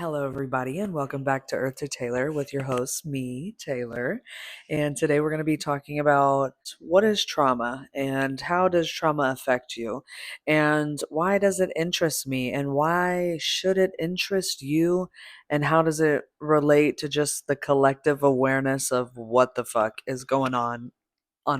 Hello, everybody, and welcome back to Earth to Taylor with your host, me, Taylor. And today we're going to be talking about what is trauma and how does trauma affect you, and why does it interest me, and why should it interest you, and how does it relate to just the collective awareness of what the fuck is going on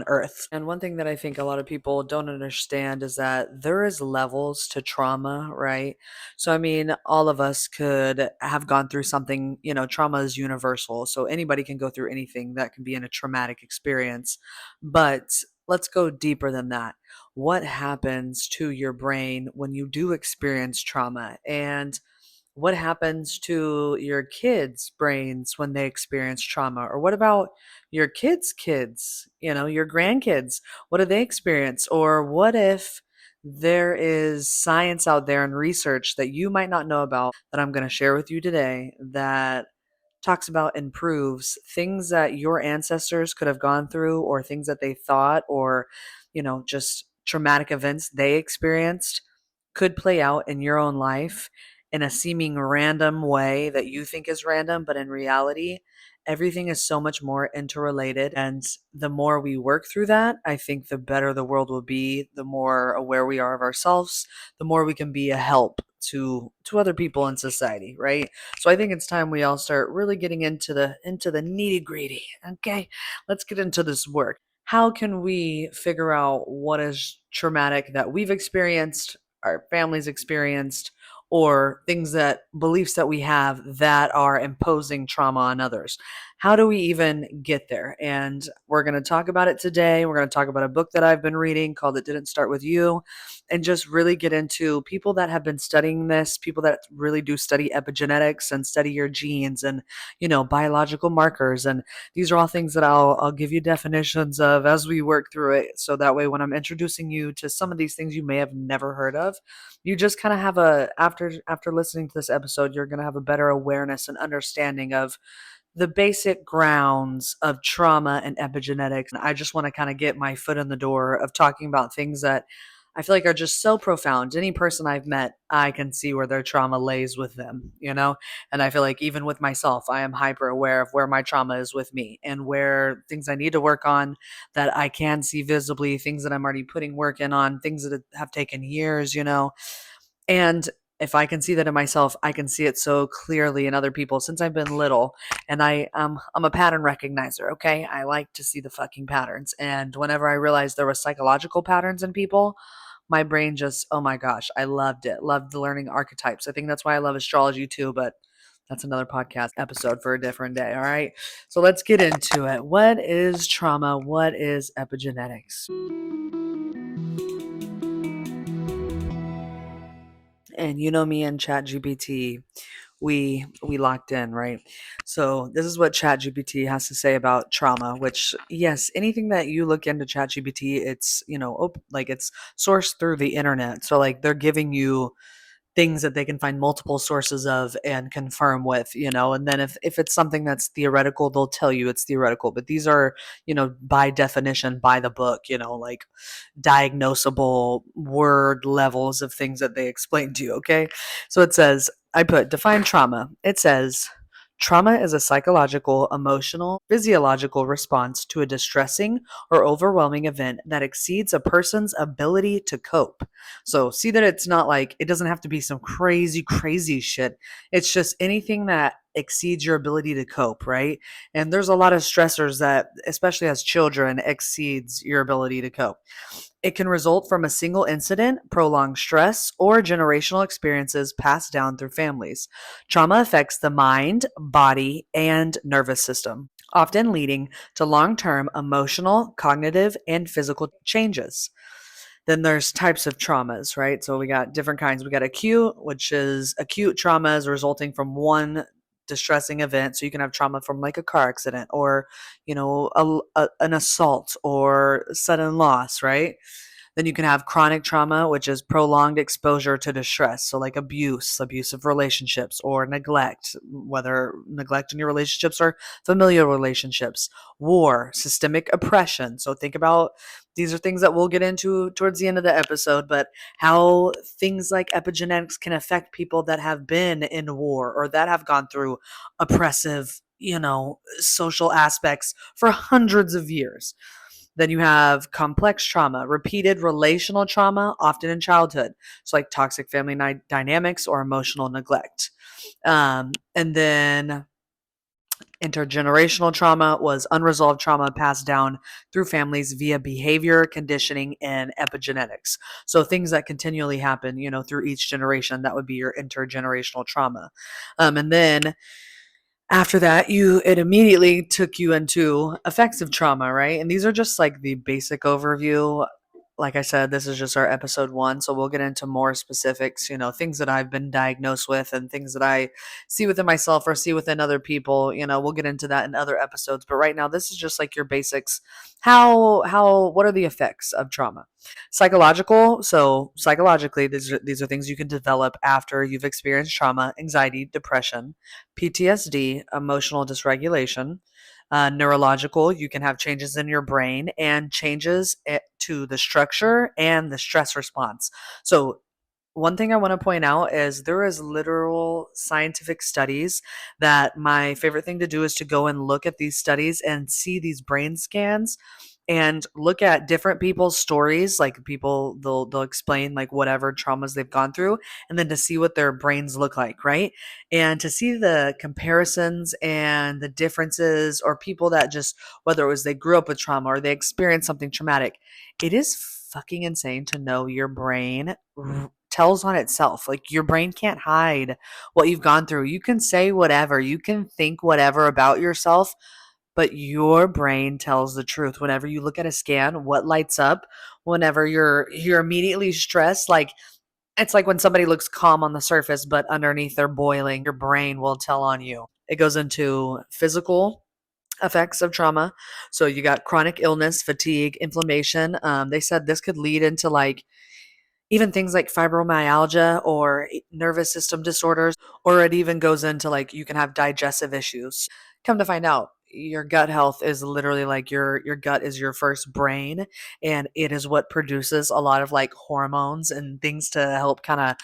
earth. And one thing that I think a lot of people don't understand is that there is levels to trauma, right? So I mean, all of us could have gone through something, trauma is universal. So anybody can go through anything that can be in a traumatic experience. But let's go deeper than that. What happens to your brain when you do experience trauma? And what happens to your kids' brains when they experience trauma? Or what about your kids, your grandkids? What do they experience? Or what if there is science out there and research that you might not know about that I'm going to share with you today that talks about and proves things that your ancestors could have gone through or things that they thought or, just traumatic events they experienced could play out in your own life in a seeming random way that you think is random, but in reality, everything is so much more interrelated. And the more we work through that, I think the better the world will be, the more aware we are of ourselves, the more we can be a help to other people in society, right? So I think it's time we all start really getting into the nitty-gritty. Okay? Let's get into this work. How can we figure out what is traumatic that we've experienced, our families experienced, or things that beliefs that we have that are imposing trauma on others? How do we even get there? And we're going to talk about it today. We're going to talk about a book that I've been reading called It Didn't Start With You, and just really get into people that have been studying this, people that really do study epigenetics and study your genes and, biological markers. And these are all things that I'll give you definitions of as we work through it. So that way, when I'm introducing you to some of these things you may have never heard of, you just kind of have after listening to this episode, you're going to have a better awareness and understanding of the basic grounds of trauma and epigenetics. And I just want to kind of get my foot in the door of talking about things that I feel like are just so profound. Any person I've met, I can see where their trauma lays with them. And I feel like even with myself, I am hyper aware of where my trauma is with me and where things I need to work on that I can see visibly, things that I'm already putting work in on, things that have taken years. And if I can see that in myself, I can see it so clearly in other people since I've been little. And I'm a pattern recognizer, okay? I like to see the fucking patterns. And whenever I realized there were psychological patterns in people, my brain just, oh my gosh, I loved it. Loved learning archetypes. I think that's why I love astrology too, but that's another podcast episode for a different day, all right? So let's get into it. What is trauma? What is epigenetics? And you know me and ChatGPT, we locked in, right? So this is what ChatGPT has to say about trauma, which yes, anything that you look into ChatGPT, it's, like it's sourced through the internet. So like they're giving you things that they can find multiple sources of and confirm with. And then if it's something that's theoretical, they'll tell you it's theoretical. But these are, by definition, by the book, like diagnosable word levels of things that they explain to you. Okay. So it says, I put define trauma. It says, trauma is a psychological, emotional, physiological response to a distressing or overwhelming event that exceeds a person's ability to cope. So see that it's not like it doesn't have to be some crazy, crazy shit. It's just anything that exceeds your ability to cope, right? And there's a lot of stressors that, especially as children, exceeds your ability to cope. It can result from a single incident, prolonged stress, or generational experiences passed down through families. Trauma affects the mind, body, and nervous system, often leading to long term emotional, cognitive, and physical changes. Then there's types of traumas, right? So we got different kinds. We got acute, which is acute traumas resulting from one distressing event. So you can have trauma from like a car accident or, an assault or sudden loss, right? Then you can have chronic trauma, which is prolonged exposure to distress. So, like abuse, abusive relationships, or neglect, whether neglect in your relationships or familial relationships, war, systemic oppression. So, think about these are things that we'll get into towards the end of the episode, but how things like epigenetics can affect people that have been in war or that have gone through oppressive, social aspects for hundreds of years. Then you have complex trauma, repeated relational trauma, often in childhood. So, like toxic family dynamics or emotional neglect. And then intergenerational trauma was unresolved trauma passed down through families via behavior, conditioning, and epigenetics. So, things that continually happen, through each generation, that would be your intergenerational trauma. And then after that, it immediately took you into effects of trauma, right? And these are just like the basic overview. Like I said, this is just our episode 1, so we'll get into more specifics, things that I've been diagnosed with and things that I see within myself or see within other people. We'll get into that in other episodes, but right now this is just like your basics. What are the effects of trauma? Psychological. So psychologically, these are things you can develop after you've experienced trauma: anxiety, depression, PTSD, emotional dysregulation. Neurological, you can have changes in your brain and changes to the structure and the stress response. So, one thing I want to point out is there is literal scientific studies that my favorite thing to do is to go and look at these studies and see these brain scans and look at different people's stories. Like people, they'll explain like whatever traumas they've gone through, and then to see what their brains look like, right? And to see the comparisons and the differences, or people that just, whether it was they grew up with trauma or they experienced something traumatic, it is fucking insane to know your brain tells on itself. Like your brain can't hide what you've gone through. You can say whatever, you can think whatever about yourself, but your brain tells the truth. Whenever you look at a scan, what lights up whenever you're immediately stressed, like it's like when somebody looks calm on the surface, but underneath they're boiling, your brain will tell on you. It goes into physical effects of trauma. So you got chronic illness, fatigue, inflammation. They said this could lead into like even things like fibromyalgia or nervous system disorders, or it even goes into like you can have digestive issues. Come to find out, your gut health is literally like your gut is your first brain, and it is what produces a lot of like hormones and things to help kind of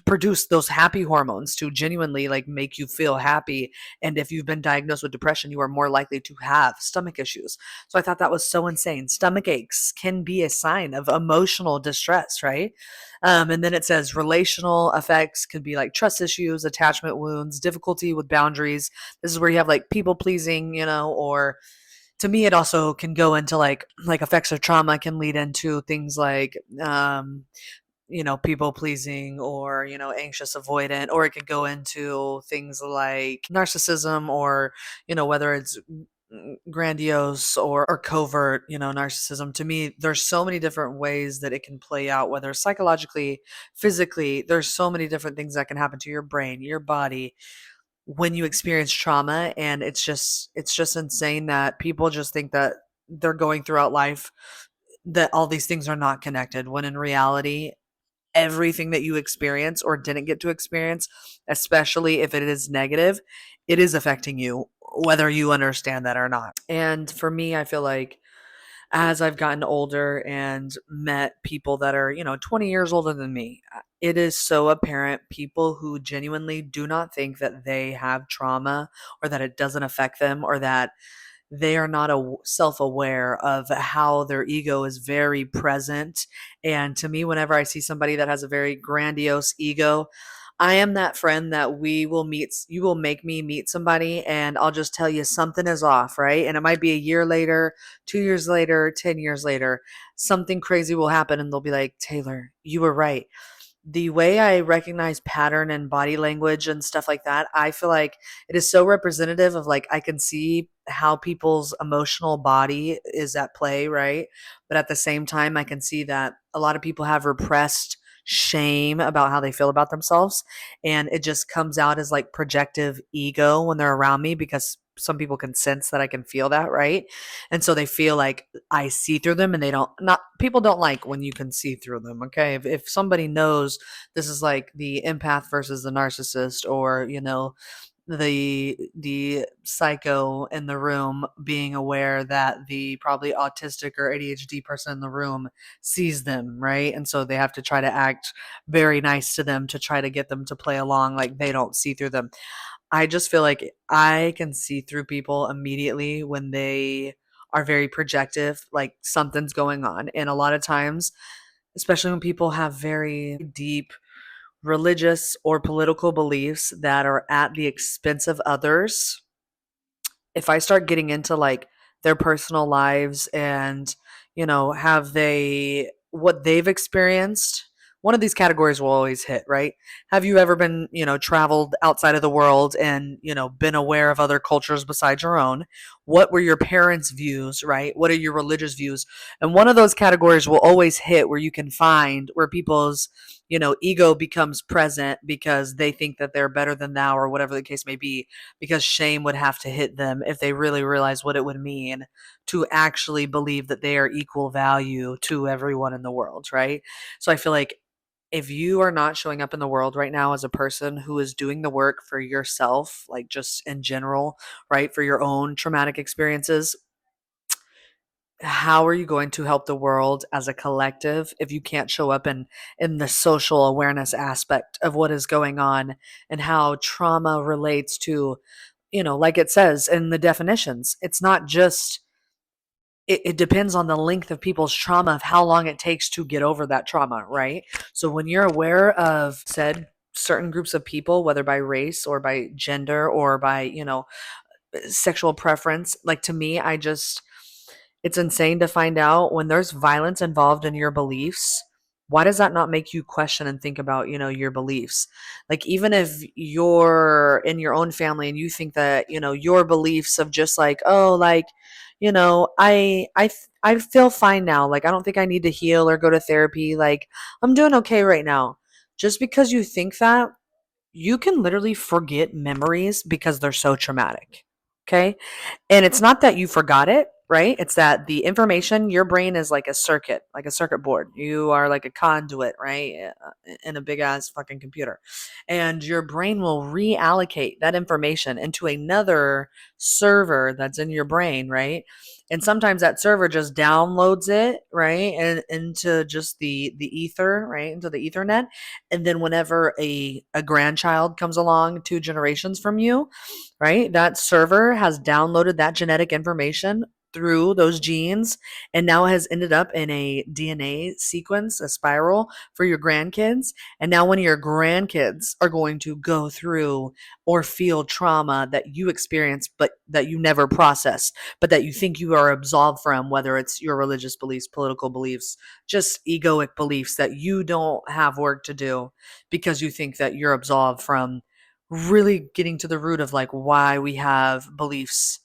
produce those happy hormones to genuinely like make you feel happy. And if you've been diagnosed with depression, you are more likely to have stomach issues. So I thought that was so insane. Stomach aches can be a sign of emotional distress, right? And then it says relational effects could be like trust issues, attachment wounds, difficulty with boundaries. This is where you have like people pleasing, or to me it also can go into like effects of trauma can lead into things like people pleasing, or, anxious avoidant, or it could go into things like narcissism, or, whether it's grandiose or covert, narcissism. To me, there's so many different ways that it can play out, whether psychologically, physically, there's so many different things that can happen to your brain, your body when you experience trauma. And it's just insane that people just think that they're going throughout life that all these things are not connected, when in reality everything that you experience or didn't get to experience, especially if it is negative, it is affecting you, whether you understand that or not. And for me, I feel like as I've gotten older and met people that are, 20 years older than me, it is so apparent people who genuinely do not think that they have trauma, or that it doesn't affect them, or that they are not self-aware of how their ego is very present. And to me, whenever I see somebody that has a very grandiose ego, I am that friend that you will make me meet somebody and I'll just tell you something is off, right? And it might be a year later, 2 years later, 10 years later, something crazy will happen and they'll be like, Taylor, you were right. The way I recognize pattern and body language and stuff like that, I feel like it is so representative of like I can see how people's emotional body is at play, right? But at the same time, I can see that a lot of people have repressed shame about how they feel about themselves. And it just comes out as like projective ego when they're around me, because some people can sense that I can feel that, right? And so they feel like I see through them, and they don't not people don't like when you can see through them, okay? If somebody knows this is like the empath versus the narcissist, or the psycho in the room being aware that the probably autistic or ADHD person in the room sees them, right? And so they have to try to act very nice to them to try to get them to play along like they don't see through them. I just feel like I can see through people immediately when they are very projective, like something's going on. And a lot of times, especially when people have very deep religious or political beliefs that are at the expense of others, if I start getting into like their personal lives and, have they what they've experienced, one of these categories will always hit, right? Have you ever been, traveled outside of the world and, been aware of other cultures besides your own? What were your parents' views, right? What are your religious views? And one of those categories will always hit where you can find where people's, ego becomes present because they think that they're better than thou, or whatever the case may be, because shame would have to hit them if they really realize what it would mean to actually believe that they are equal value to everyone in the world, right? So I feel like if you are not showing up in the world right now as a person who is doing the work for yourself, like just in general, right, for your own traumatic experiences, how are you going to help the world as a collective if you can't show up in the social awareness aspect of what is going on and how trauma relates to, like it says in the definitions, it's not just, it depends on the length of people's trauma, of how long it takes to get over that trauma, right? So when you're aware of said certain groups of people, whether by race or by gender or by, sexual preference, like to me, it's insane to find out when there's violence involved in your beliefs. Why does that not make you question and think about, your beliefs? Like, even if you're in your own family and you think that, your beliefs of just like, oh, like, I feel fine now. Like, I don't think I need to heal or go to therapy. Like, I'm doing okay right now. Just because you think that, you can literally forget memories because they're so traumatic. Okay. And it's not that you forgot it, right? It's that the information, your brain is like a circuit board. You are like a conduit, right? In a big ass fucking computer. And your brain will reallocate that information into another server that's in your brain, right? And sometimes that server just downloads it, right? And into just the ether, right? Into the ethernet. And then whenever a grandchild comes along 2 generations from you, right? That server has downloaded that genetic information through those genes and now has ended up in a DNA sequence, a spiral for your grandkids. And now when your grandkids are going to go through or feel trauma that you experienced, but that you never processed, but that you think you are absolved from, whether it's your religious beliefs, political beliefs, just egoic beliefs that you don't have work to do because you think that you're absolved from really getting to the root of like why we have beliefs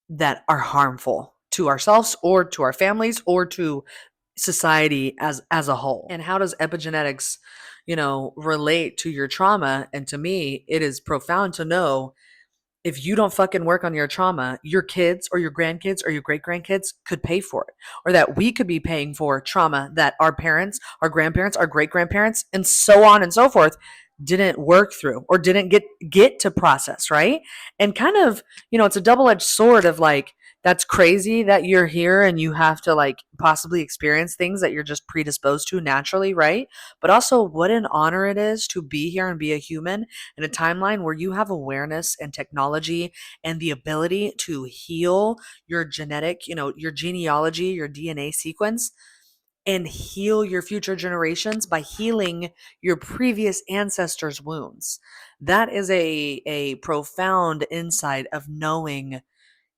that are harmful to ourselves or to our families or to society as a whole. And how does epigenetics, relate to your trauma? And to me, it is profound to know if you don't fucking work on your trauma, your kids or your grandkids or your great grandkids could pay for it. Or that we could be paying for trauma that our parents, our grandparents, our great grandparents, and so on and so forth didn't work through or didn't get to process, right? And kind of, it's a double-edged sword of like, that's crazy that you're here and you have to like possibly experience things that you're just predisposed to naturally, right? But also what an honor it is to be here and be a human in a timeline where you have awareness and technology and the ability to heal your genetic, your genealogy, your DNA sequence, and heal your future generations by healing your previous ancestors' wounds. That is a profound insight of knowing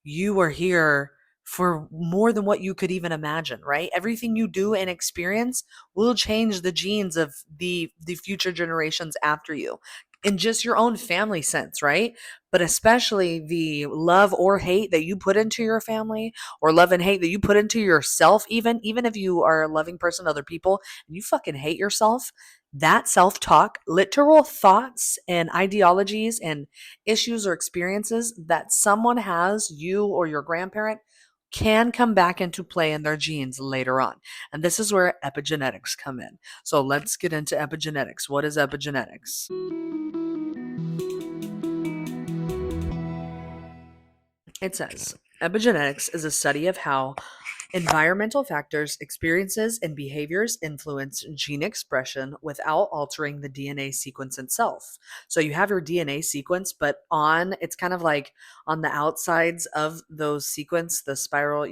you are here for more than what you could even imagine, right? Everything you do and experience will change the genes of the future generations after you in just your own family sense, right? But especially the love or hate that you put into your family, or love and hate that you put into yourself, even if you are a loving person to other people and you fucking hate yourself, That self talk, literal thoughts and ideologies and issues or experiences that someone has, you or your grandparent, can come back into play in their genes later on. And this is where epigenetics come in. So let's get into epigenetics. What is epigenetics? It says epigenetics is a study of how environmental factors, experiences, and behaviors influence gene expression without altering the DNA sequence itself. So you have your DNA sequence, but it's kind of like on the outsides of those sequence, the spiral,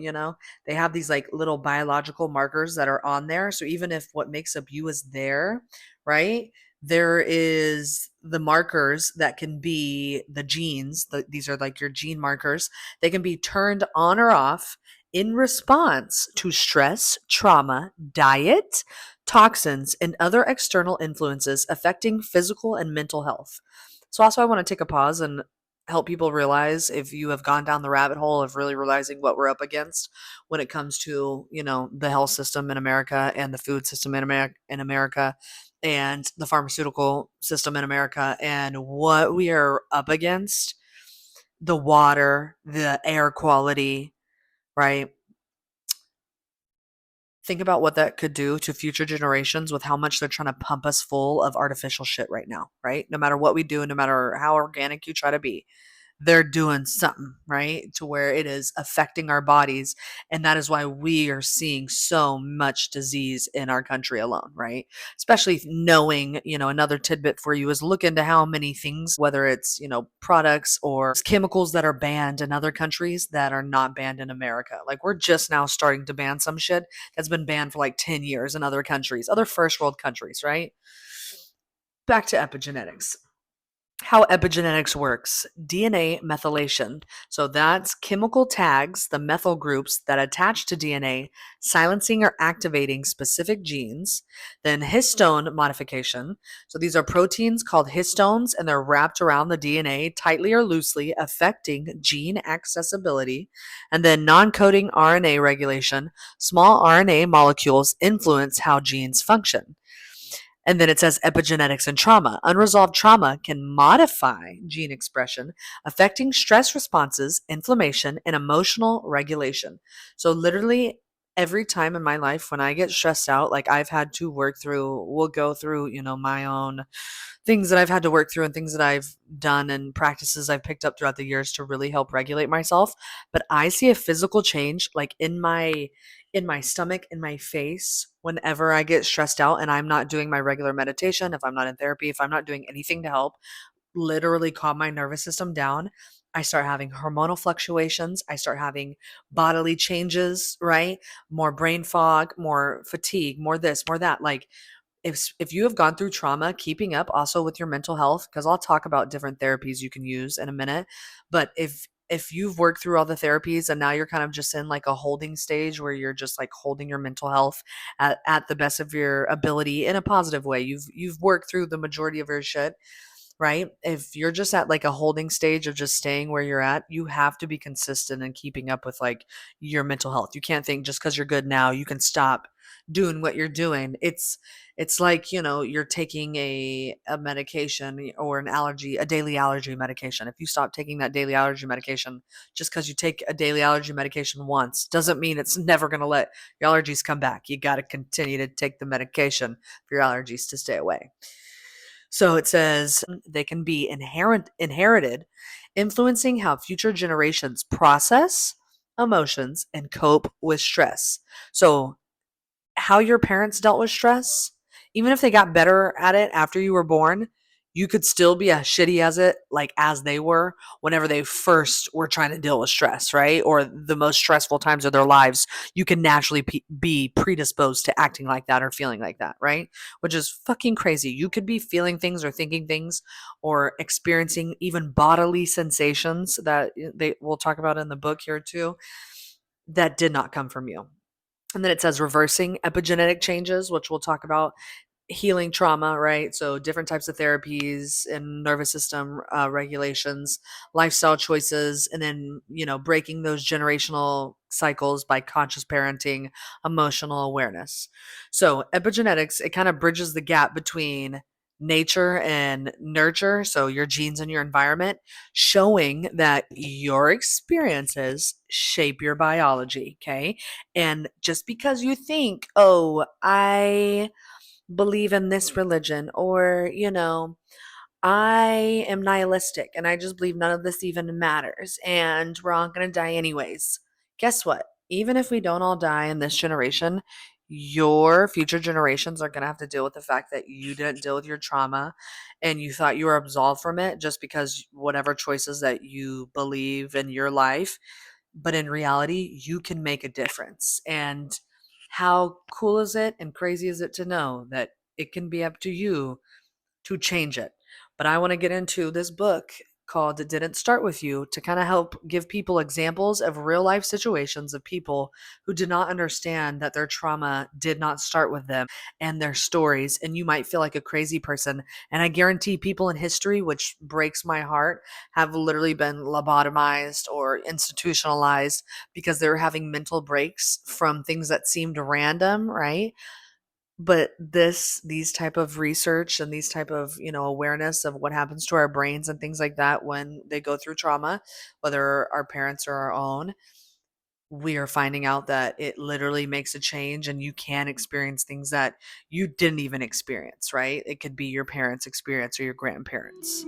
they have these like little biological markers that are on there. So even if what makes up you is there, right? There is the markers that can be the genes. These are like your gene markers. They can be turned on or off in response to stress, trauma, diet, toxins, and other external influences affecting physical and mental health. So, also, I want to take a pause and help people realize if you have gone down the rabbit hole of really realizing what we're up against when it comes to, the health system in America and the food system in America and the pharmaceutical system in America and what we are up against, the water, the air quality, right? Think about what that could do to future generations with how much they're trying to pump us full of artificial shit right now, right? No matter what we do, no matter how organic you try to be, they're doing something, right? To where it is affecting our bodies. And that is why we are seeing so much disease in our country alone, right? Especially knowing, another tidbit for you is look into how many things, whether it's, products or chemicals that are banned in other countries that are not banned in America. Like we're just now starting to ban some shit that's been banned for like 10 years in other countries, other first world countries, right? Back to epigenetics. How epigenetics works: DNA methylation. So that's chemical tags, the methyl groups that attach to DNA, silencing or activating specific genes. Then histone modification. So these are proteins called histones, and they're wrapped around the DNA tightly or loosely, affecting gene accessibility. And then non coding RNA regulation. Small RNA molecules influence how genes function. And then it says epigenetics and trauma. Unresolved trauma can modify gene expression, affecting stress responses, inflammation, and emotional regulation. So, literally, every time in my life when I get stressed out, like I've had to we'll go through, my own things that I've had to work through and things that I've done and practices I've picked up throughout the years to really help regulate myself. But I see a physical change like in my stomach, in my face, whenever I get stressed out and I'm not doing my regular meditation, if I'm not in therapy, if I'm not doing anything to help literally calm my nervous system down, I start having hormonal fluctuations. I start having bodily changes, right? More brain fog, more fatigue, more this, more that. Like if you have gone through trauma, keeping up also with your mental health, because I'll talk about different therapies you can use in a minute. But if you've worked through all the therapies and now you're kind of just in like a holding stage where you're just like holding your mental health at the best of your ability in a positive way, you've worked through the majority of your shit, right? If you're just at like a holding stage of just staying where you're at, you have to be consistent in keeping up with like your mental health. You can't think just because you're good now, you can stop doing what you're doing. It's like, you're taking a medication or a daily allergy medication. If you stop taking that daily allergy medication just because you take a daily allergy medication once, doesn't mean it's never going to let your allergies come back. You got to continue to take the medication for your allergies to stay away. So it says they can be inherited, influencing how future generations process emotions and cope with stress. So how your parents dealt with stress, even if they got better at it after you were born, you could still be as shitty as it, like as they were whenever they first were trying to deal with stress, right? Or the most stressful times of their lives, you can naturally be predisposed to acting like that or feeling like that, right? Which is fucking crazy. You could be feeling things or thinking things or experiencing even bodily sensations that they will talk about in the book here too that did not come from you. And then it says reversing epigenetic changes, which we'll talk about. healing trauma, right? So different types of therapies and nervous system regulations, lifestyle choices, and then, breaking those generational cycles by conscious parenting, emotional awareness. So epigenetics, it kind of bridges the gap between nature and nurture, so your genes and your environment, showing that your experiences shape your biology, okay? And just because you think, oh, I believe in this religion, or I am nihilistic and I just believe none of this even matters and we're all going to die anyways. Guess what? Even if we don't all die in this generation, your future generations are going to have to deal with the fact that you didn't deal with your trauma and you thought you were absolved from it just because whatever choices that you believe in your life. But in reality, you can make a difference. And how cool is it and crazy is it to know that it can be up to you to change it? But I want to get into this book called It Didn't Start With You to kind of help give people examples of real life situations of people who did not understand that their trauma did not start with them and their stories. And you might feel like a crazy person. And I guarantee people in history, which breaks my heart, have literally been lobotomized or institutionalized because they were having mental breaks from things that seemed random, right? But these type of research and these type of awareness of what happens to our brains and things like that when they go through trauma, whether our parents or our own, we are finding out that it literally makes a change and you can experience things that you didn't even experience, right? It could be your parents experience or your grandparents.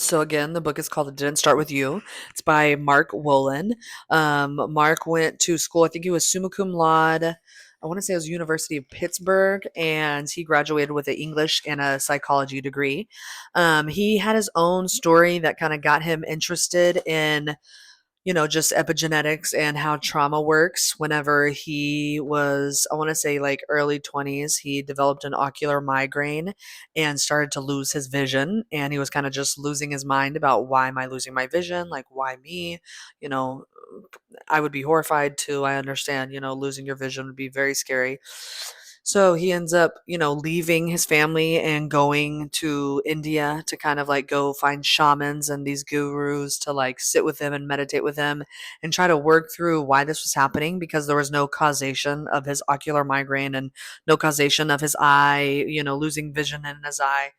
So again, the book is called It Didn't Start With You. It's by Mark Wolin. Mark went to school, I think he was summa cum laude. I want to say it was University of Pittsburgh, and he graduated with an English and a psychology degree. He had his own story that kind of got him interested in just epigenetics and how trauma works. Whenever he was, I want to say like early 20s, he developed an ocular migraine and started to lose his vision. And he was kind of just losing his mind about, why am I losing my vision? Like, why me? You know, I would be horrified too. I understand, losing your vision would be very scary. So he ends up, leaving his family and going to India to kind of like go find shamans and these gurus to like sit with them and meditate with them and try to work through why this was happening, because there was no causation of his ocular migraine and no causation of his eye, losing vision in his eye.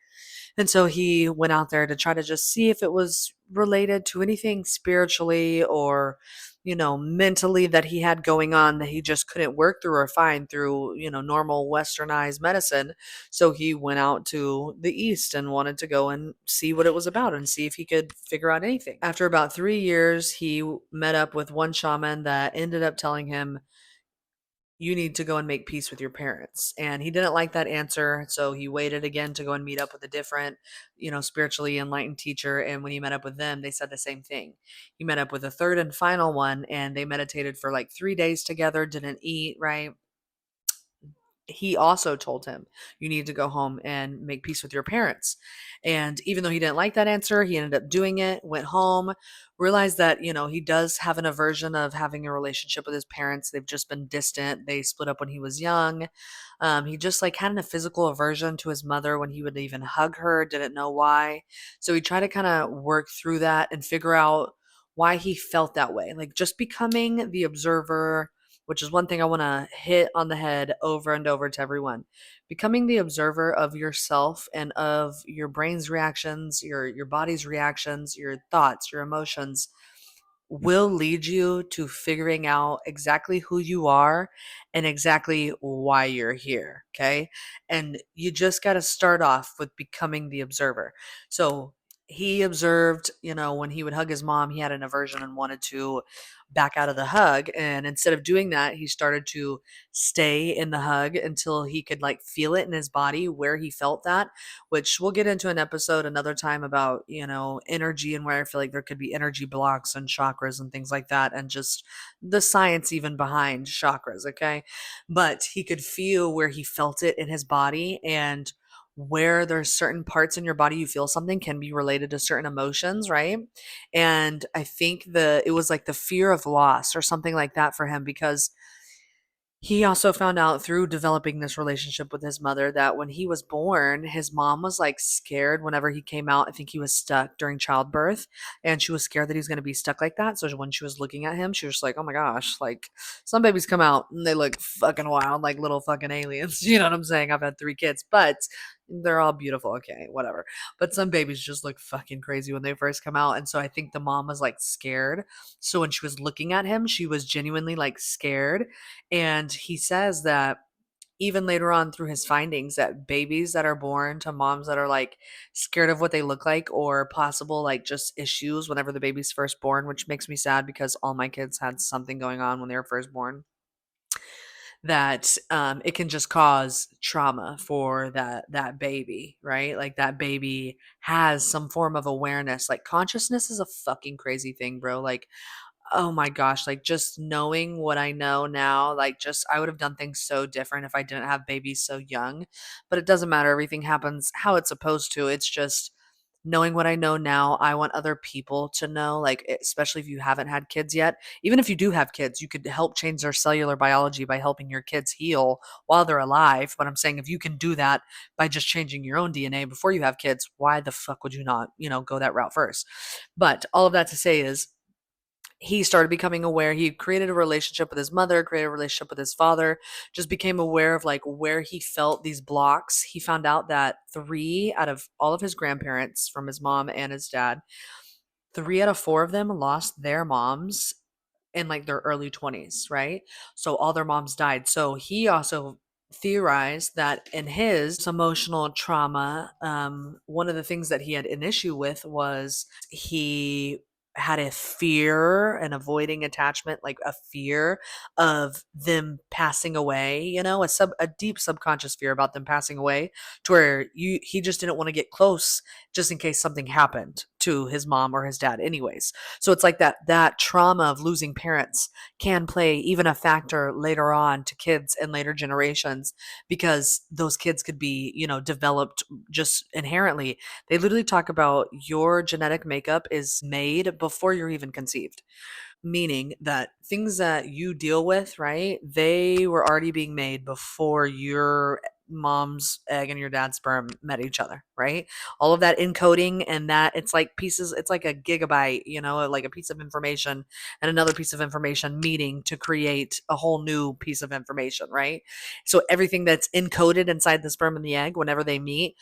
And so he went out there to try to just see if it was related to anything spiritually or, mentally that he had going on that he just couldn't work through or find through, normal westernized medicine. So he went out to the East and wanted to go and see what it was about and see if he could figure out anything. After about 3 years, he met up with one shaman that ended up telling him, you need to go and make peace with your parents. And he didn't like that answer. So he waited again to go and meet up with a different, spiritually enlightened teacher. And when he met up with them, they said the same thing. He met up with a third and final one, and they meditated for like 3 days together, didn't eat, right? He also told him, you need to go home and make peace with your parents. And even though he didn't like that answer, he ended up doing it, went home, realized that, he does have an aversion of having a relationship with his parents. They've just been distant. They split up when he was young. He just like had a physical aversion to his mother when he would even hug her, didn't know why. So he tried to kind of work through that and figure out why he felt that way. Like just becoming the observer, which is one thing I want to hit on the head over and over to everyone. Becoming the observer of yourself and of your brain's reactions, your body's reactions, your thoughts, your emotions will lead you to figuring out exactly who you are and exactly why you're here. Okay. And you just got to start off with becoming the observer. So he observed, when he would hug his mom, he had an aversion and wanted to back out of the hug. And instead of doing that, he started to stay in the hug until he could like feel it in his body where he felt that, which we'll get into an episode another time about, energy and where I feel like there could be energy blocks and chakras and things like that, and just the science even behind chakras, okay? But he could feel where he felt it in his body, and where there's certain parts in your body you feel something can be related to certain emotions, right? And I think it was like the fear of loss or something like that for him, because He also found out through developing this relationship with his mother that when he was born, his mom was like scared whenever he came out. I think he was stuck during childbirth, and she was scared that he was going to be stuck like that. So when she was looking at him, she was like, oh my gosh, like some babies come out and they look fucking wild, like little fucking aliens. You know what I'm saying? I've had 3 kids, but they're all beautiful. Okay, whatever. But some babies just look fucking crazy when they first come out. And so I think the mom was like scared. So when she was looking at him, she was genuinely like scared, and he says that even later on through his findings that babies that are born to moms that are like scared of what they look like or possible like just issues whenever the baby's first born, which makes me sad because all my kids had something going on when they were first born, that it can just cause trauma for that baby, right? Like that baby has some form of awareness. Like consciousness is a fucking crazy thing, bro. Like, oh my gosh, like just knowing what I know now, like just I would have done things so different if I didn't have babies so young. But it doesn't matter. Everything happens how it's supposed to. It's just knowing what I know now. I want other people to know, like especially if you haven't had kids yet. Even if you do have kids, you could help change their cellular biology by helping your kids heal while they're alive. But I'm saying if you can do that by just changing your own DNA before you have kids, why the fuck would you not, go that route first? But all of that to say is he started becoming aware. He created a relationship with his mother, created a relationship with his father, just became aware of like where he felt these blocks. He found out that 3 out of all of his grandparents from his mom and his dad, 3 out of 4 of them lost their moms in like their early 20s, right? So all their moms died. So he also theorized that in his emotional trauma, one of the things that he had an issue with was he had a fear and avoiding attachment, like a fear of them passing away, a deep subconscious fear about them passing away, to where he just didn't want to get close just in case something happened to his mom or his dad anyways. So it's like that trauma of losing parents can play even a factor later on to kids and later generations, because those kids could be, developed just inherently. They literally talk about your genetic makeup is made before you're even conceived, meaning that things that you deal with, right? They were already being made before your mom's egg and your dad's sperm met each other, right? All of that encoding, and that it's like pieces, it's like a gigabyte, like a piece of information and another piece of information meeting to create a whole new piece of information, right? So everything that's encoded inside the sperm and the egg, whenever they meet,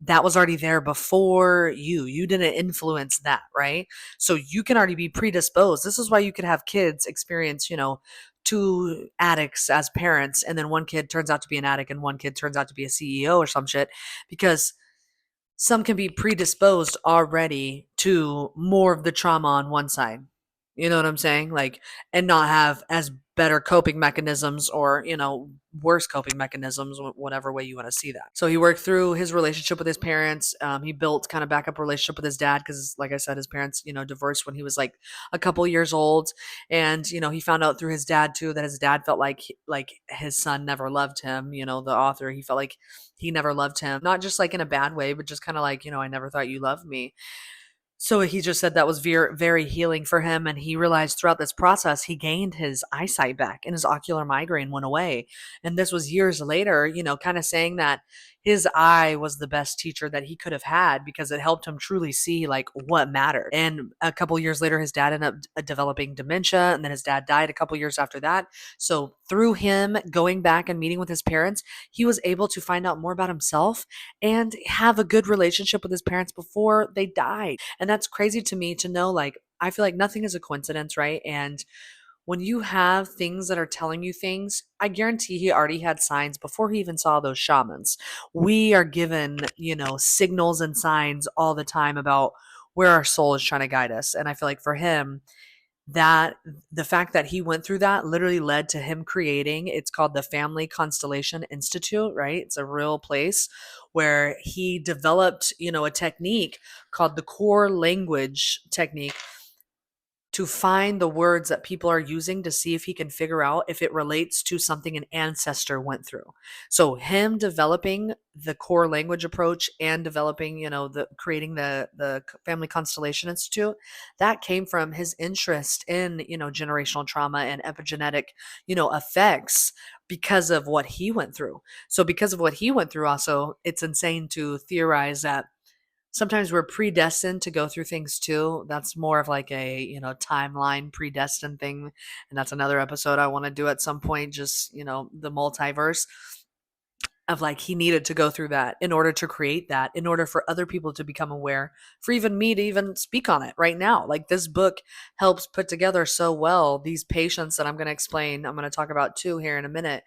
that was already there before you didn't influence that, right? So you can already be predisposed. This is why you could have kids experience, 2 addicts as parents, and then one kid turns out to be an addict and one kid turns out to be a CEO or some shit, because some can be predisposed already to more of the trauma on one side. You know what I'm saying? Like, and not have as better coping mechanisms, or, worse coping mechanisms, whatever way you want to see that. So he worked through his relationship with his parents. He built kind of backup relationship with his dad because, like I said, his parents, divorced when he was like a couple years old. And, he found out through his dad too that his dad felt like his son never loved him. The author, he felt like he never loved him, not just like in a bad way, but just kind of like, I never thought you loved me. So he just said that was very, very healing for him. And he realized throughout this process, he gained his eyesight back and his ocular migraine went away. And this was years later, kind of saying that his eye was the best teacher that he could have had, because it helped him truly see like what mattered. And a couple years later, his dad ended up developing dementia, and then his dad died a couple years after that. So through him going back and meeting with his parents, he was able to find out more about himself and have a good relationship with his parents before they died. And that's crazy to me to know. Like, I feel like nothing is a coincidence, right? And when you have things that are telling you things, I guarantee he already had signs before he even saw those shamans. We are given, signals and signs all the time about where our soul is trying to guide us. And I feel like for him, that the fact that he went through that literally led to him creating, it's called the Family Constellation Institute, right? It's a real place where he developed, a technique called the core language technique, to find the words that people are using to see if he can figure out if it relates to something an ancestor went through. So him developing the core language approach and developing, the creating the Family Constellation Institute, that came from his interest in, generational trauma and epigenetic, effects, because of what he went through. So because of what he went through, also, it's insane to theorize that sometimes we're predestined to go through things too. That's more of like a, timeline predestined thing. And that's another episode I want to do at some point, just, the multiverse of like he needed to go through that in order to create that, in order for other people to become aware, for even me to even speak on it right now. Like this book helps put together so well these patients that I'm going to explain, I'm going to talk about too here in a minute,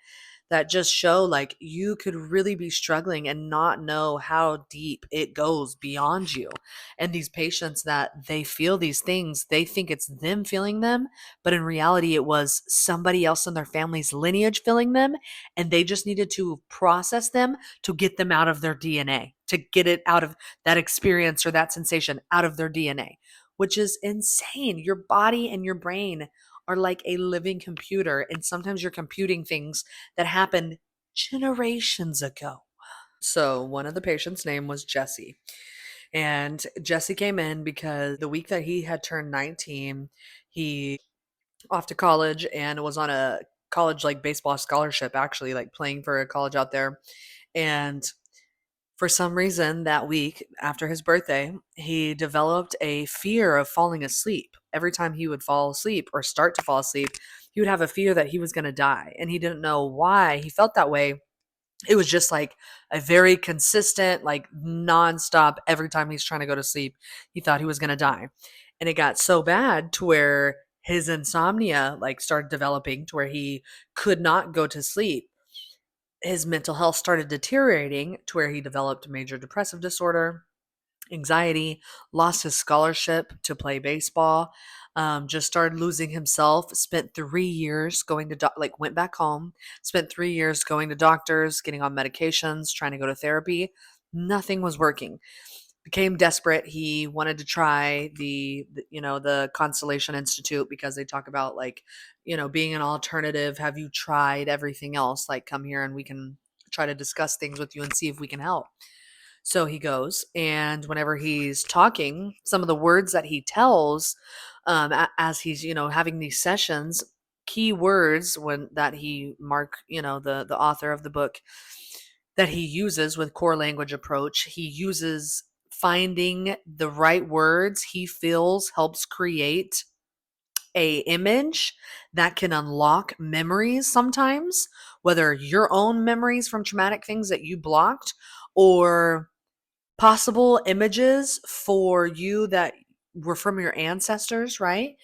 that just show like you could really be struggling and not know how deep it goes beyond you. And these patients that they feel these things, they think it's them feeling them, but in reality it was somebody else in their family's lineage feeling them, and they just needed to process them to get them out of their DNA, to get it out of that experience or that sensation out of their DNA, which is insane. Your body and your brain are like a living computer, and sometimes you're computing things that happened generations ago. So, one of the patients' name was Jesse. And Jesse came in because the week that he had turned 19, he off to college and was on a college like baseball scholarship, actually, like playing for a college out there. And for some reason, that week after his birthday, he developed a fear of falling asleep. Every time he would fall asleep or start to fall asleep, he would have a fear that he was going to die. And he didn't know why he felt that way. It was just like a very consistent, like nonstop, every time he's trying to go to sleep, he thought he was going to die. And it got so bad to where his insomnia like started developing to where he could not go to sleep. His mental health started deteriorating to where he developed major depressive disorder, anxiety, lost his scholarship to play baseball, just started losing himself, spent 3 years going to, like, went back home, spent 3 years going to doctors, getting on medications, trying to go to therapy. Nothing was working. Became desperate. He wanted to try the Constellation Institute because they talk about like, being an alternative. Have you tried everything else? Like, come here and we can try to discuss things with you and see if we can help. So he goes, and whenever he's talking, some of the words that he tells, as he's having these sessions, key words when that he Mark, the author of the book, that he uses with core language approach, he uses finding the right words he feels helps create a image that can unlock memories sometimes, whether your own memories from traumatic things that you blocked, or possible images for you that were from your ancestors, right?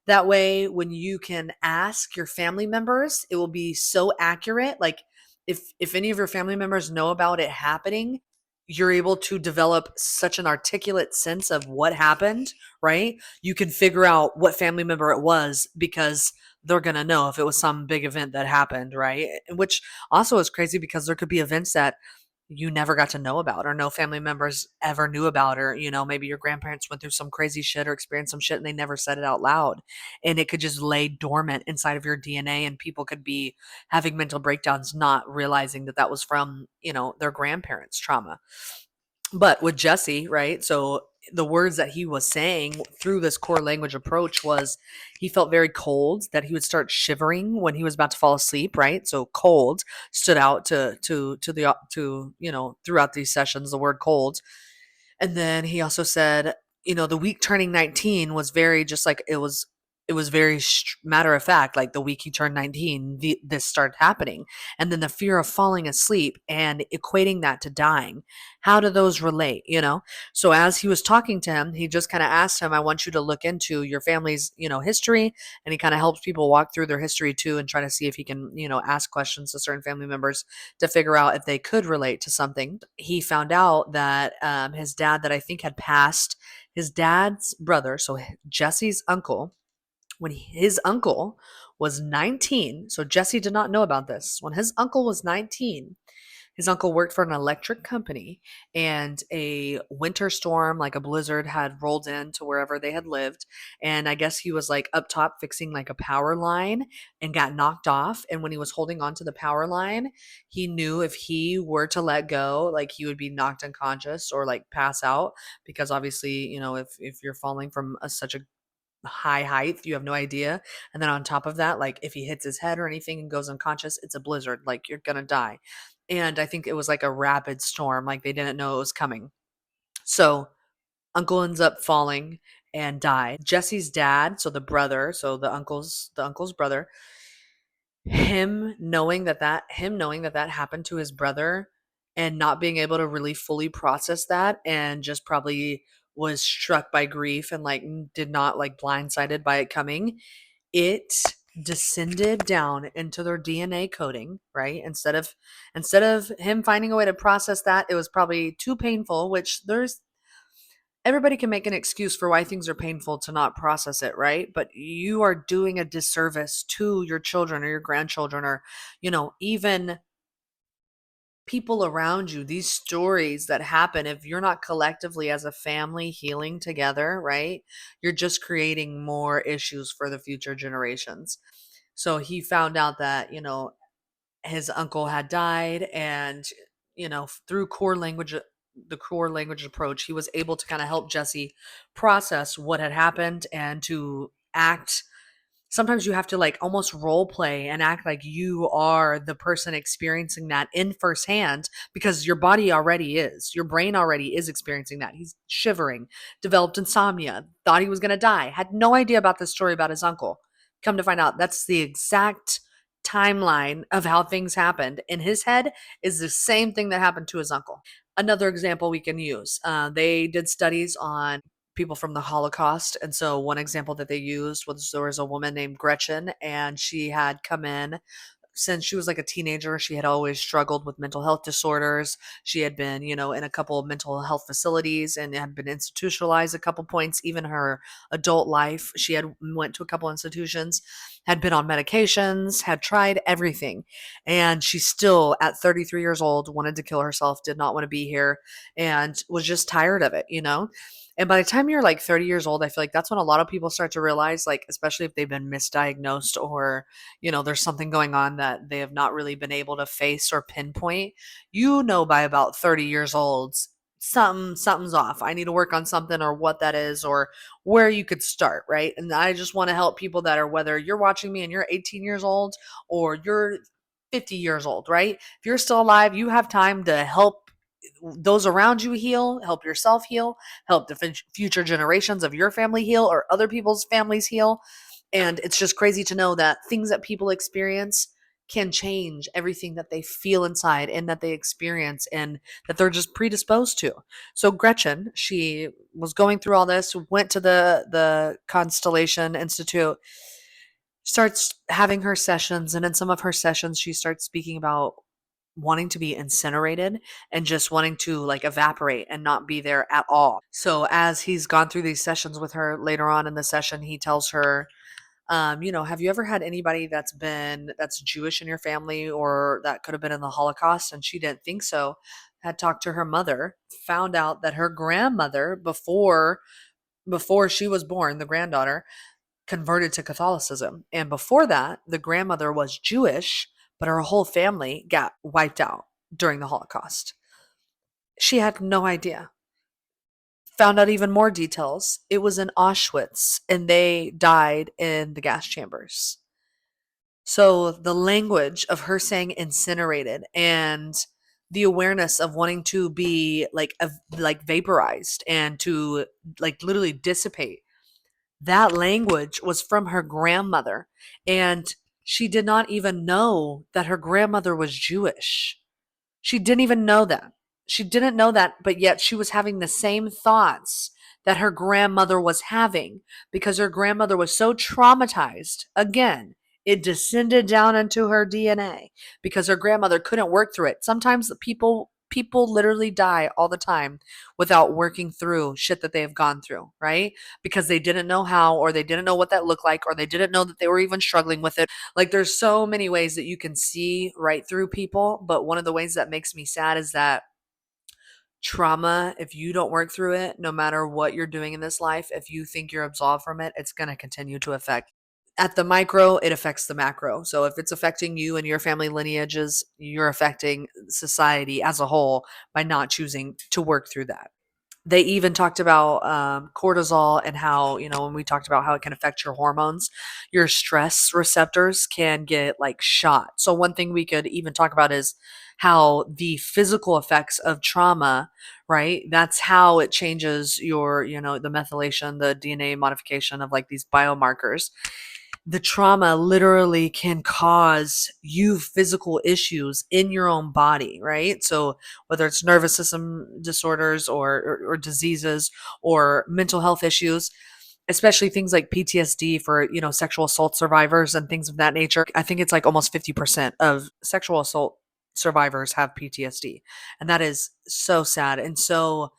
That way, when you can ask your family members, it will be so accurate. Like if any of your family members know about it happening, you're able to develop such an articulate sense of what happened, right? You can figure out what family member it was because they're going to know if it was some big event that happened, right? Which also is crazy because there could be events that you never got to know about or no family members ever knew about, or maybe your grandparents went through some crazy shit or experienced some shit and they never said it out loud, and it could just lay dormant inside of your DNA, and people could be having mental breakdowns not realizing that that was from their grandparents' trauma. But with Jesse, right? So the words that he was saying through this core language approach was he felt very cold, that he would start shivering when he was about to fall asleep, right? So cold stood out to throughout these sessions, the word cold. And then he also said, the week turning 19 was very just like it was very matter of fact, like the week he turned 19, this started happening. And then the fear of falling asleep and equating that to dying. How do those relate, So as he was talking to him, he just kind of asked him, I want you to look into your family's, history. And he kind of helps people walk through their history too and try to see if he can, ask questions to certain family members to figure out if they could relate to something. He found out that his dad, that I think had passed, his dad's brother, so Jesse's uncle, when his uncle was 19, so Jesse did not know about this. When his uncle was 19, his uncle worked for an electric company, and a winter storm, like a blizzard, had rolled into wherever they had lived. And I guess he was like up top fixing like a power line and got knocked off. And when he was holding on to the power line, he knew if he were to let go, like he would be knocked unconscious or like pass out. Because obviously, if you're falling from such a high height, you have no idea. And then on top of that, like if he hits his head or anything and goes unconscious, it's a blizzard. Like you're gonna die. And I think it was like a rapid storm, like they didn't know it was coming. So uncle ends up falling and died. Jesse's dad, so the brother, so the uncle's brother, him knowing that that happened to his brother and not being able to really fully process that and just probably was struck by grief and like did not like blindsided by it coming, it descended down into their DNA coding, right? Instead of him finding a way to process that, it was probably too painful, which there's everybody can make an excuse for why things are painful to not process it, right? But you are doing a disservice to your children or your grandchildren or, even people around you. These stories that happen, if you're not collectively as a family healing together, right? You're just creating more issues for the future generations. So he found out that, his uncle had died and through the core language approach, he was able to kind of help Jesse process what had happened and to act. Sometimes you have to like almost role play and act like you are the person experiencing that in firsthand, because your brain already is experiencing that. He's shivering, developed insomnia, thought he was going to die, had no idea about this story about his uncle. Come to find out, that's the exact timeline of how things happened in his head, is the same thing that happened to his uncle. Another example we can use, they did studies on people from the Holocaust. And so one example that they used was there was a woman named Gretchen, and she had come in since she was like a teenager. She had always struggled with mental health disorders. She had been, in a couple of mental health facilities and had been institutionalized a couple points. Even her adult life, she had went to a couple institutions, had been on medications, had tried everything. And she still, at 33 years old, wanted to kill herself, did not want to be here, and was just tired of it. And by the time you're like 30 years old, I feel like that's when a lot of people start to realize, like, especially if they've been misdiagnosed or, there's something going on that they have not really been able to face or pinpoint. By about 30 years old, something's off. I need to work on something, or what that is, or where you could start, right? And I just want to help people that are, whether you're watching me and you're 18 years old or you're 50 years old, right? If you're still alive, you have time to help those around you heal, help yourself heal, help the future generations of your family heal or other people's families heal. And it's just crazy to know that things that people experience can change everything that they feel inside and that they experience and that they're just predisposed to. So Gretchen, she was going through all this, went to the Constellation Institute, starts having her sessions, and in some of her sessions she starts speaking about wanting to be incinerated and just wanting to like evaporate and not be there at all. So as he's gone through these sessions with her, later on in the session he tells her, have you ever had anybody that's Jewish in your family or that could have been in the Holocaust? And she didn't think so. Had talked to her mother, found out that her grandmother, before she was born, the granddaughter, converted to Catholicism. And before that, the grandmother was Jewish, but her whole family got wiped out during the Holocaust. She had no idea. Found out even more details. It was in Auschwitz and they died in the gas chambers. So the language of her saying incinerated and the awareness of wanting to be like vaporized and to like literally dissipate, that language was from her grandmother. And she did not even know that her grandmother was Jewish. She didn't even know that. She didn't know that, but yet she was having the same thoughts that her grandmother was having because her grandmother was so traumatized. Again, it descended down into her DNA because her grandmother couldn't work through it. Sometimes people literally die all the time without working through shit that they have gone through, right? Because they didn't know how, or they didn't know what that looked like, or they didn't know that they were even struggling with it. Like there's so many ways that you can see right through people, but one of the ways that makes me sad is that trauma, if you don't work through it, no matter what you're doing in this life, if you think you're absolved from it, it's going to continue to affect. At the micro, it affects the macro. So if it's affecting you and your family lineages, you're affecting society as a whole by not choosing to work through that. They even talked about cortisol and how, when we talked about how it can affect your hormones, your stress receptors can get like shot. So, one thing we could even talk about is how the physical effects of trauma, right? That's how it changes your, the methylation, the DNA modification of like these biomarkers. The trauma literally can cause you physical issues in your own body, right? So whether it's nervous system disorders or diseases or mental health issues, especially things like PTSD for, sexual assault survivors and things of that nature. I think it's like almost 50% of sexual assault survivors have PTSD. And that is so sad. And so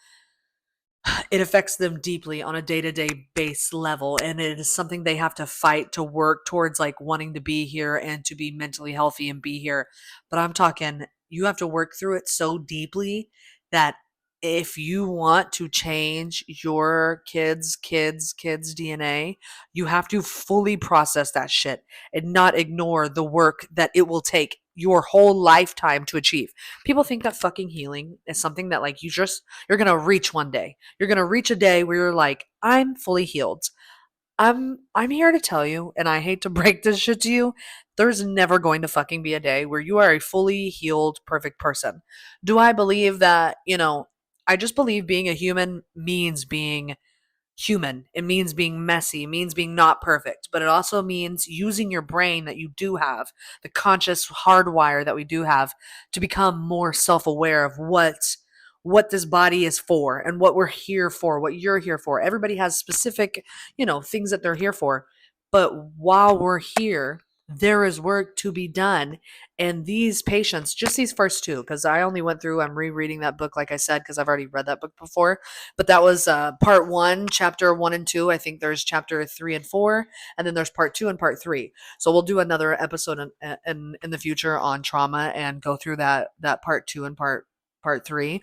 it affects them deeply on a day-to-day base level, and it is something they have to fight to work towards, like wanting to be here and to be mentally healthy and be here. But I'm talking, you have to work through it so deeply that if you want to change your kids DNA, you have to fully process that shit and not ignore the work that it will take your whole lifetime to achieve. People think that fucking healing is something that like you're going to reach one day. You're going to reach a day where you're like, I'm fully healed. I'm here to tell you, and I hate to break this shit to you, there's never going to fucking be a day where you are a fully healed, perfect person. Do I believe that, I just believe being a human means being human. It means being messy, it means being not perfect, but it also means using your brain that you do have, the conscious hardwire that we do have, to become more self-aware of what this body is for and what we're here for, what you're here for. Everybody has specific, things that they're here for. But while we're here, there is work to be done. And these patients, just these first two, because I only went through, I'm rereading that book, like I said, because I've already read that book before. But that was part one, chapter 1 and 2. I think there's chapter 3 and 4, and then there's part 2 and part 3. So we'll do another episode in the future on trauma and go through that part 2 and part 3.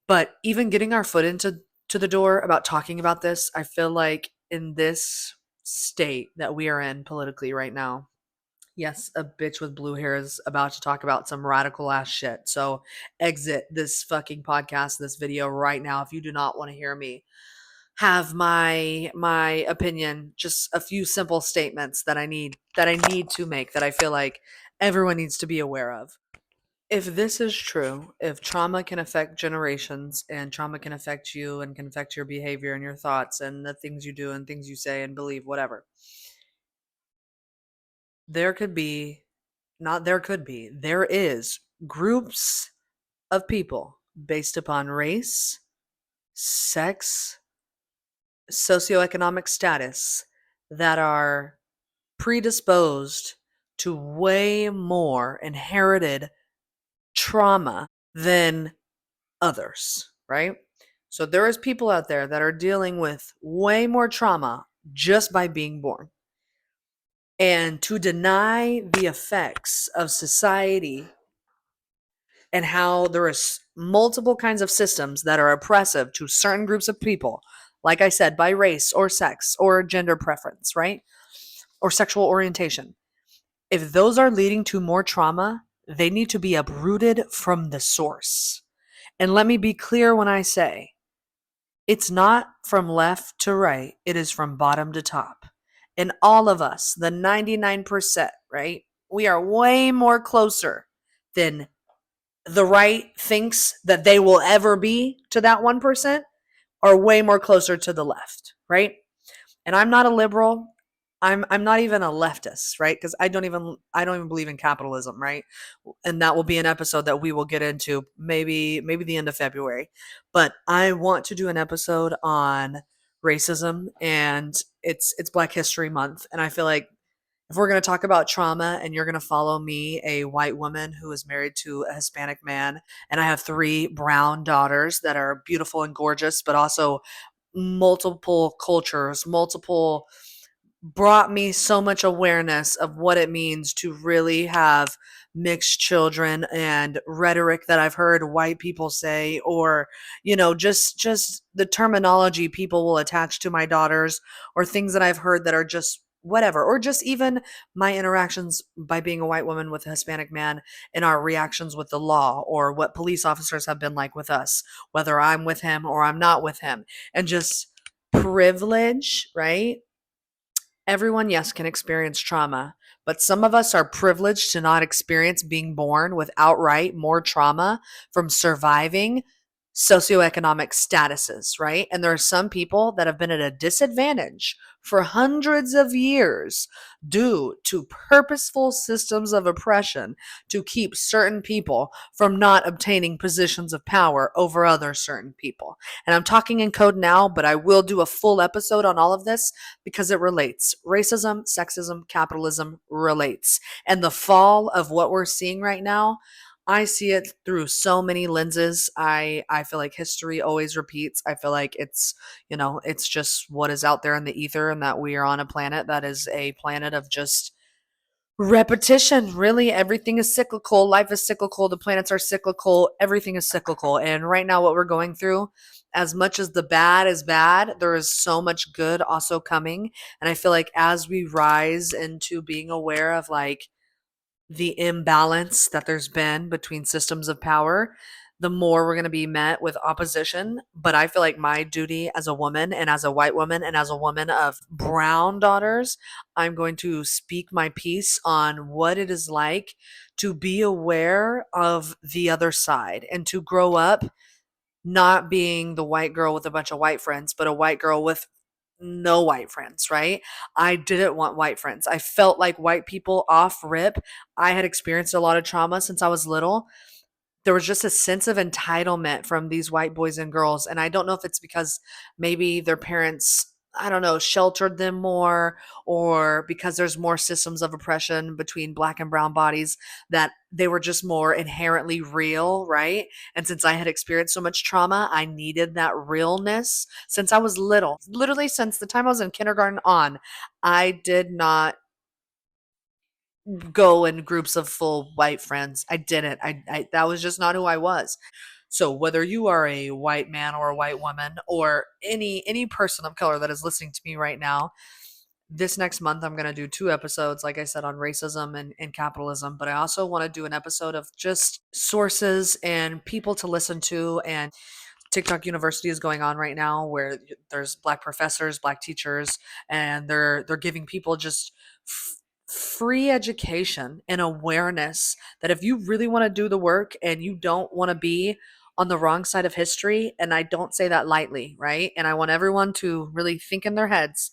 But even getting our foot into to the door about talking about this, I feel like in this state that we are in politically right now, yes, a bitch with blue hair is about to talk about some radical ass shit. So exit this fucking podcast, this video right now if you do not want to hear me have my opinion, just a few simple statements that I need to make, that I feel like everyone needs to be aware of. If this is true, if trauma can affect generations and trauma can affect you and can affect your behavior and your thoughts and the things you do and things you say and believe, whatever, there could be, not there could be, there is groups of people based upon race, sex, socioeconomic status that are predisposed to way more inherited trauma than others, right? So there is people out there that are dealing with way more trauma just by being born. And to deny the effects of society and how there is multiple kinds of systems that are oppressive to certain groups of people, like I said, by race or sex or gender preference, right? Or sexual orientation. If those are leading to more trauma, they need to be uprooted from the source. And let me be clear when I say it's not from left to right, it is from bottom to top. And all of us, the 99%, right? We are way more closer than the right thinks that they will ever be to that 1%, are way more closer to the left, right? And I'm not a liberal. I'm not even a leftist, right? Because I don't even believe in capitalism, right? And that will be an episode that we will get into maybe the end of February. But I want to do an episode on racism, and it's Black History Month, and I feel like if we're going to talk about trauma and you're going to follow me, a white woman who is married to a Hispanic man, and I have 3 brown daughters that are beautiful and gorgeous, but also multiple cultures, multiple, brought me so much awareness of what it means to really have mixed children, and rhetoric that I've heard white people say, or just the terminology people will attach to my daughters, or things that I've heard that are just whatever, or just even my interactions by being a white woman with a Hispanic man and our reactions with the law, or what police officers have been like with us, whether I'm with him or I'm not with him, and just privilege, right? Everyone, yes, can experience trauma, but some of us are privileged to not experience being born with outright more trauma from surviving socioeconomic statuses, right? And there are some people that have been at a disadvantage for hundreds of years due to purposeful systems of oppression to keep certain people from not obtaining positions of power over other certain people. And I'm talking in code now, but I will do a full episode on all of this because it relates. Racism, sexism, capitalism relates. And the fall of what we're seeing right now, I see it through so many lenses. I feel like history always repeats. I feel like it's just what is out there in the ether, and that we are on a planet that is a planet of just repetition. Really, everything is cyclical. Life is cyclical. The planets are cyclical. Everything is cyclical. And right now, what we're going through, as much as the bad is bad, there is so much good also coming. And I feel like as we rise into being aware of like the imbalance that there's been between systems of power, the more we're going to be met with opposition. But I feel like my duty as a woman, and as a white woman, and as a woman of brown daughters, I'm going to speak my piece on what it is like to be aware of the other side and to grow up not being the white girl with a bunch of white friends, but a white girl with no white friends, right? I didn't want white friends. I felt like white people off rip. I had experienced a lot of trauma since I was little. There was just a sense of entitlement from these white boys and girls. And I don't know if it's because maybe their parents, I don't know, sheltered them more, or because there's more systems of oppression between black and brown bodies, that they were just more inherently real, right? And since I had experienced so much trauma, I needed that realness since I was little. Literally, since the time I was in kindergarten on, I did not go in groups of full white friends. I didn't. I that was just not who I was. So whether you are a white man or a white woman, or any person of color that is listening to me right now, this next month I'm going to do 2 episodes, like I said, on racism and capitalism. But I also want to do an episode of just sources and people to listen to. And TikTok University is going on right now, where there's black professors, black teachers, and they're giving people just free education and awareness that if you really want to do the work and you don't want to be on the wrong side of history, and I don't say that lightly, right? And I want everyone to really think in their heads,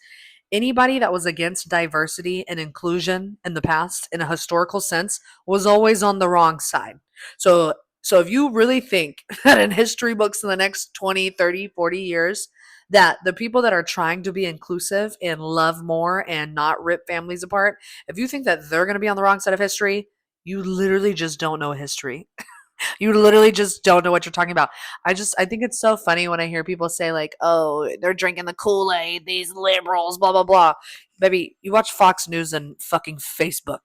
anybody that was against diversity and inclusion in the past in a historical sense was always on the wrong side. So if you really think that in history books in the next 20, 30, 40 years, that the people that are trying to be inclusive and love more and not rip families apart, if you think that they're going to be on the wrong side of history, you literally just don't know history. You literally just don't know what you're talking about. I think it's so funny when I hear people say like, "Oh, they're drinking the Kool-Aid, these liberals, blah blah blah." Baby, you watch Fox News and fucking Facebook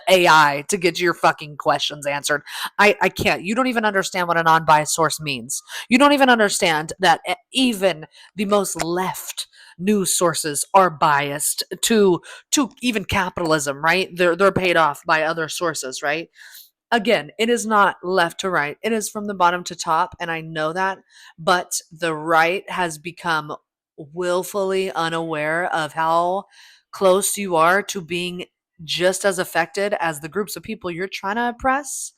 AI to get your fucking questions answered. I can't. You don't even understand what a non-biased source means. You don't even understand that even the most left news sources are biased to even capitalism, right? They're paid off by other sources, right? Again, it is not left to right. It is from the bottom to top, and I know that. But the right has become willfully unaware of how close you are to being just as affected as the groups of people you're trying to oppress.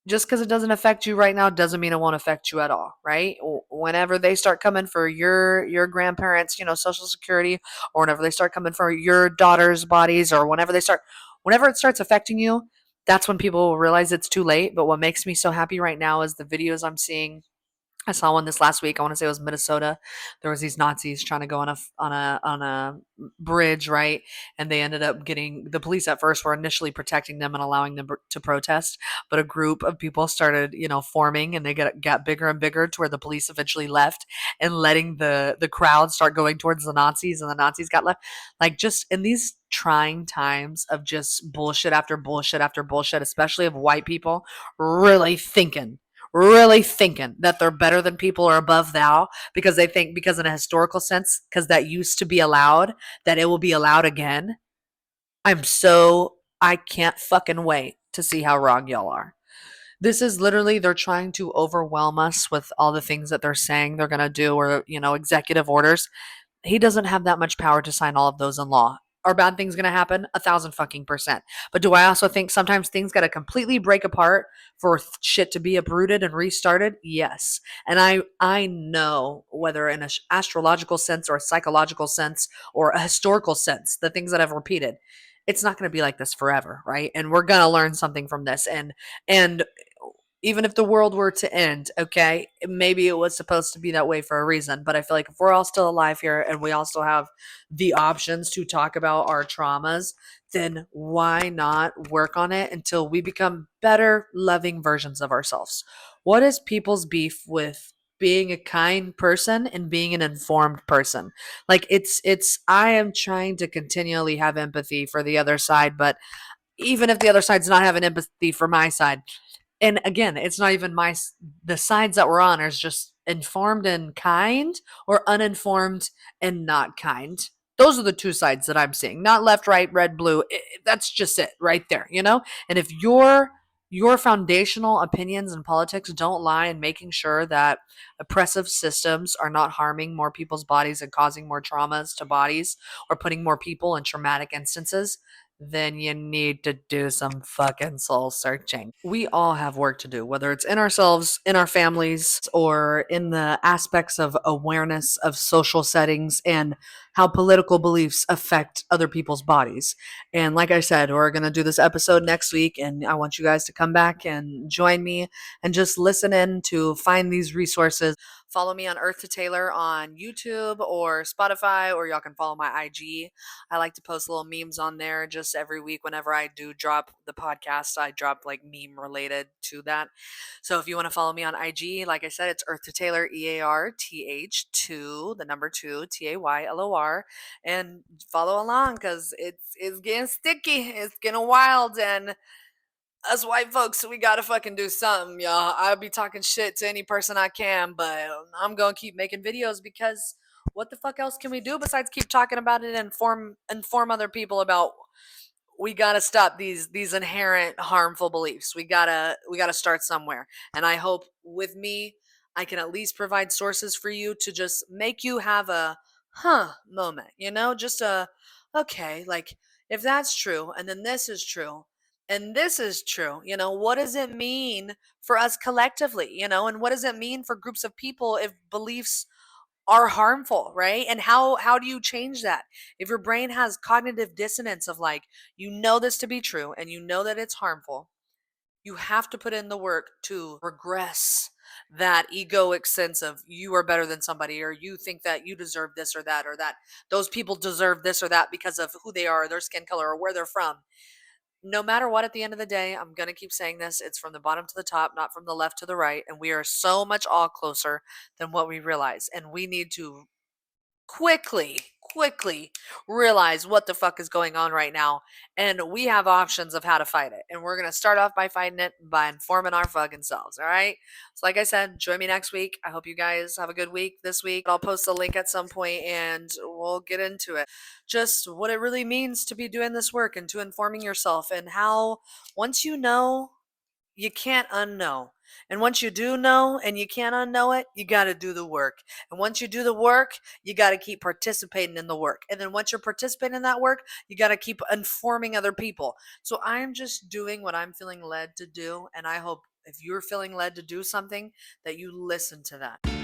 Just because it doesn't affect you right now doesn't mean it won't affect you at all, right? Whenever they start coming for your grandparents, social security, or whenever they start coming for your daughter's bodies, or whenever it starts affecting you, that's when people will realize it's too late. But what makes me so happy right now is the videos I'm seeing. I saw one this last week. I want to say it was Minnesota. There was these Nazis trying to go on a bridge, right? And they ended up getting, the police at first were initially protecting them and allowing them to protest, but a group of people started, forming, and they got bigger and bigger to where the police eventually left and letting the crowd start going towards the Nazis, and the Nazis got left. Like, just in these trying times of just bullshit after bullshit after bullshit, especially of white people really thinking, really thinking that they're better than people or above thou because they think, because in a historical sense, because that used to be allowed, that it will be allowed again. I can't fucking wait to see how wrong y'all are. This is literally, they're trying to overwhelm us with all the things that they're saying they're going to do, or, executive orders. He doesn't have that much power to sign all of those in law. Are bad things going to happen? 1,000 fucking %. But do I also think sometimes things got to completely break apart for shit to be uprooted and restarted? Yes. And I know, whether in an astrological sense or a psychological sense or a historical sense, the things that I've repeated, it's not going to be like this forever, right? And we're going to learn something from this. And even if the world were to end, okay, maybe it was supposed to be that way for a reason. But I feel like if we're all still alive here and we all still have the options to talk about our traumas, then why not work on it until we become better, loving versions of ourselves? What is people's beef with being a kind person and being an informed person? Like, I am trying to continually have empathy for the other side, but even if the other side's not having empathy for my side, and again, it's not even the sides that we're on are just informed and kind, or uninformed and not kind. Those are the two sides that I'm seeing, not left, right, red, blue. That's just it right there, And if your foundational opinions in politics don't lie in making sure that oppressive systems are not harming more people's bodies and causing more traumas to bodies, or putting more people in traumatic instances, then you need to do some fucking soul searching. We all have work to do, whether it's in ourselves, in our families, or in the aspects of awareness of social settings and how political beliefs affect other people's bodies. And like I said, we're going to do this episode next week, and I want you guys to come back and join me and just listen in to find these resources. Follow me on Earth to Taylor on YouTube or Spotify, or y'all can follow my IG. I like to post little memes on there just every week. Whenever I do drop the podcast, I drop like meme related to that. So if you want to follow me on IG, like I said, it's Earth to Taylor, EARTH2, the number 2, TAYLOR, and follow along because it's getting sticky, it's getting wild, and us white folks, we gotta fucking do something, y'all. I'll be talking shit to any person I can, but I'm gonna keep making videos because what the fuck else can we do besides keep talking about it and inform other people about, we gotta stop these inherent harmful beliefs. We gotta start somewhere. And I hope with me I can at least provide sources for you to just make you have a moment, just a, okay, like, if that's true, and then this is true, and this is true, what does it mean for us collectively, and what does it mean for groups of people if beliefs are harmful, right? And how do you change that? If your brain has cognitive dissonance of, like, this to be true and that it's harmful, you have to put in the work to regress that egoic sense of you are better than somebody, or you think that you deserve this or that those people deserve this or that because of who they are, their skin color, or where they're from. No matter what, at the end of the day, I'm going to keep saying this, it's from the bottom to the top, not from the left to the right. And we are so much all closer than what we realize. And we need to quickly realize what the fuck is going on right now. And we have options of how to fight it. And we're going to start off by fighting it by informing our fucking selves. All right. So, like I said, join me next week. I hope you guys have a good week this week. I'll post a link at some point and we'll get into it. Just what it really means to be doing this work and to informing yourself, and how once you know, you can't unknow. And once you do know and you can't unknow it, you got to do the work. And once you do the work, you got to keep participating in the work. And then once you're participating in that work, you got to keep informing other people. So I'm just doing what I'm feeling led to do. And I hope if you're feeling led to do something, that you listen to that.